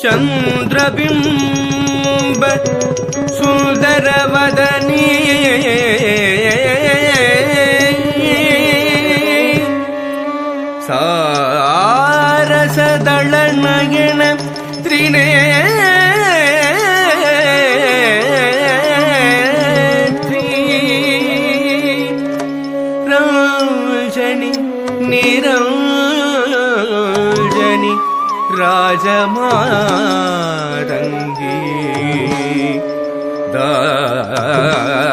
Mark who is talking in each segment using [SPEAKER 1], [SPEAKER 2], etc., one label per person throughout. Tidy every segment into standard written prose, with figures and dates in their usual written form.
[SPEAKER 1] चंद्रबिंब सुंदरवदनी सारसदलनयन त्रिनेत्री रंजनी निरंजनी राजमातंगी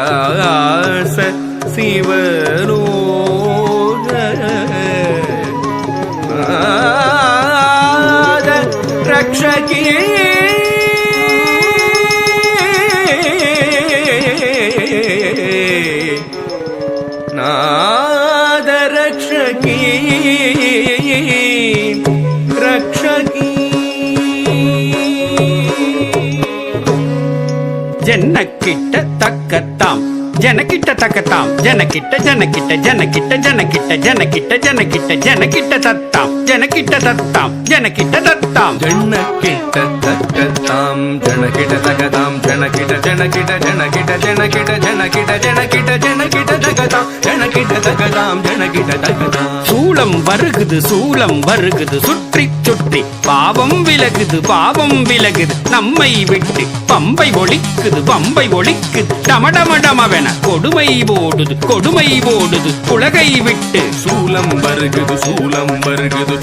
[SPEAKER 1] दास शिवलोक रक्षकी नाद रक्षकी रक्षकी
[SPEAKER 2] जनकिट्ट तक्कताम जनकिट्ट तक्कताम जनकिट्ट जनकिट्ट जनकिट्ट जनकिट्ट जनकिट्ट जनकिट्ट जनकिट्ट तत्ताम जनकिट्ट तत्ताम जनकिट्ट तत्ताम
[SPEAKER 1] जनकिट्ट तक्कताम जनकिट्ट तक्कताम जनकिट्ट जनकिट्ट जनकिट्ट जनकिट्ट जनकिट्ट जनकिट्ट जनकिट्ट तक्कताम जनकिट्ट तक्कताम जनकिट्ट तक्कताम
[SPEAKER 2] சூளம் வருகுது சுற்றி சுற்றி பாவம் விலகுது நம்மை விட்டு பம்பை ஒலிக்குது டமடமடமவென கொடுமை ஓடுது உலகை விட்டு
[SPEAKER 1] சூலம் வருகுது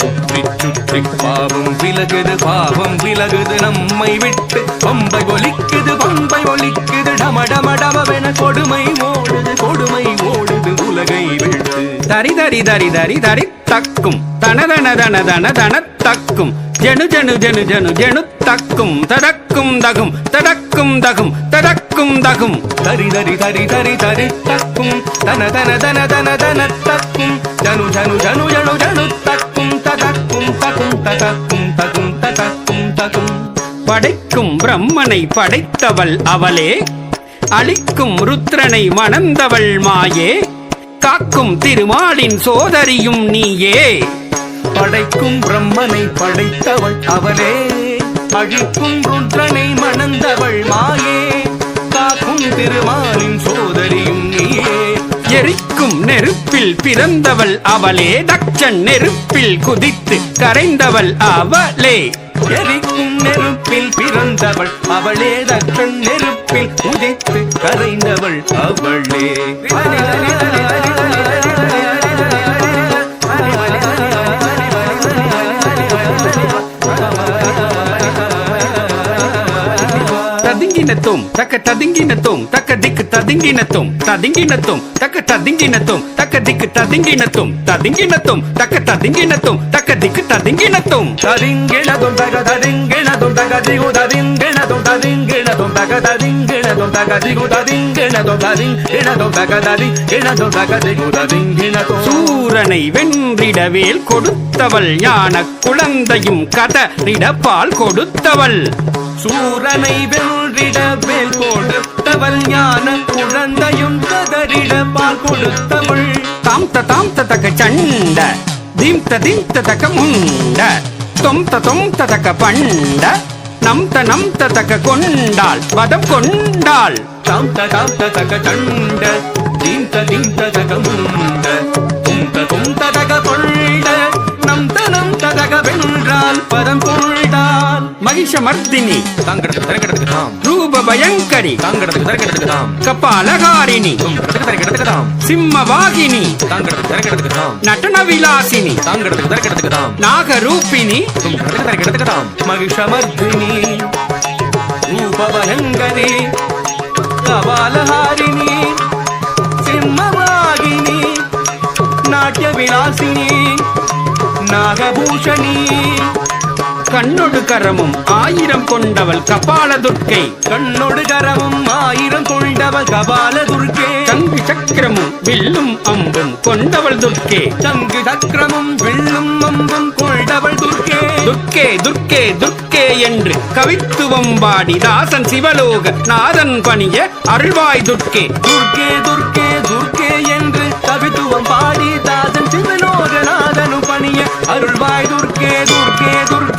[SPEAKER 1] சுற்றி சுற்றி பாவம் விலகுது நம்மை விட்டு பம்பை ஒலிக்குது டமடமடமவென கொடுமை ஓடுது உலகை விட்டு
[SPEAKER 2] தரி தரி தரி தரி தரி தக்கும் தனதன தன தன தன தக்கும் ஜனு ஜனு ஜனு ஜனு ஜனு தக்கும் தடக்கும் தகும் தடக்கும் தகும் தடக்கும் தகும்
[SPEAKER 1] தரி தரி தரி தரி தரி தக்கும் தன தன தன தன தன தக்கும் ஜனு ஜனு ஜனு ஜனு ஜனு தக்கும் தடக்கும் தகும் தடக்கும் தகும் தடக்கும் தகும்
[SPEAKER 2] படைக்கும் பிரம்மனை படைத்தவள் அவளே அளிக்கும் ருத்ரனை மணந்தவள் மாயே காக்கும் திருமாலின் சோதரியும் நீயே
[SPEAKER 1] படைக்கும் பிரம்மனை படைத்தவள் அவளே அழிக்கும் ருத்ரனை மணந்தவள் மாயே காக்கும் திருமாலின் சோதரியும் நீயே
[SPEAKER 2] எரிக்கும் நெருப்பில் பிறந்தவள் அவளே தட்சன் நெருப்பில் குதித்து கரைந்தவள் அவளே
[SPEAKER 1] எரிக்கும் நெருப்பில் பிறந்தவள் அவளே தட்சன் நெருப்பில் குதித்து கரைந்தவள் அவளே
[SPEAKER 2] ததிங்கினத்தும் தக்க ததிங்கினத்தும் தக்க திக்கு ததிங்கினத்தும் ததிங்கினத்தும் தக்க ததிங்கினத்தும் தக்க திக்கு ததிங்கினத்தும் ததிங்கினத்தும் தக்க ததிங்கினத்தும் தக்க திக்கு ததிங்கினத்தும்
[SPEAKER 1] ததிங்கினதும் தக ததிங்கினதும் தக திகு ததிங்கினதும் ததிங்கினதும் தக ததிங்கினதும் தக திகு ததிங்கினதும் ததிங்கினதும் தக ததிங்கினதும் தக திகு ததிங்கினதும்
[SPEAKER 2] சூரனை வென்றிடவேல் கொடுத்தவள் ஞான குழந்தையும் கதறிட பால் கொடுத்தவள்
[SPEAKER 1] சூரனை வென்றிட வேல் கொடுத்தவள் ஞான குழந்தையும் கதறிட பால் கொடுத்தவள்
[SPEAKER 2] தாம் தக சண்ட தீம் தக முண்ட தொம் தக பண்ட நம் தக கொண்டாள் வதம் கொண்டாள்
[SPEAKER 1] தாம் தக சண்ட தீம் தக முண்ட தொம் தக கொண்ட நம் தக வென்றால் பதம் கொண்டாள்
[SPEAKER 2] மகிஷமர்தினி
[SPEAKER 1] தங்கடத்துக்கு தரங்கடத்துக்கு தாம்
[SPEAKER 2] ரூப பயங்கரி
[SPEAKER 1] தங்கடத்துக்கு தரங்கடத்துக்கு தாம்
[SPEAKER 2] கபாலகாரிணி
[SPEAKER 1] தரங்கடத்துக்கு தாம்
[SPEAKER 2] சிம்மவாகினி
[SPEAKER 1] தங்கடத்துக்கு தரங்கடத்துக்கு தாம்
[SPEAKER 2] நடன விலாசினி
[SPEAKER 1] தங்கடத்துக்கு தரங்கடத்துக்கு தாம்
[SPEAKER 2] நாகரூபிணி
[SPEAKER 1] தரங்கடத்துக்கு தாம் மகிஷமர்தினி ரூப பயங்கரி கபாலகாரிணி சிம்மவாகினி நாட்டிய விலாசினி நாகபூஷணி
[SPEAKER 2] கண்ணொடு கரமும் 1000 கொண்டவள் கபால துர்க்கை
[SPEAKER 1] கண்ணொடு கரமும் 1000 கொண்டவள் கபால துர்க்கே
[SPEAKER 2] சங்கு சக்கரமும் வில்லும் அம்பும் கொண்டவள் துர்க்கே
[SPEAKER 1] சங்கு சக்கரமும் வில்லும் அம்பும் கொண்டவள் துர்க்கே
[SPEAKER 2] துர்க்கே துர்க்கே துர்க்கே என்று கவித்துவம் பாடி தாசன் சிவலோக நாதன் பணிய அருள்வாய் துர்க்கே
[SPEAKER 1] துர்க்கே துர்க்கே துர்க்கே என்று கவித்துவம் பாடி தாசன் சிவலோக நாதனு பணிய அருள்வாய் துர்க்கே துர்க்கே துர்க்கே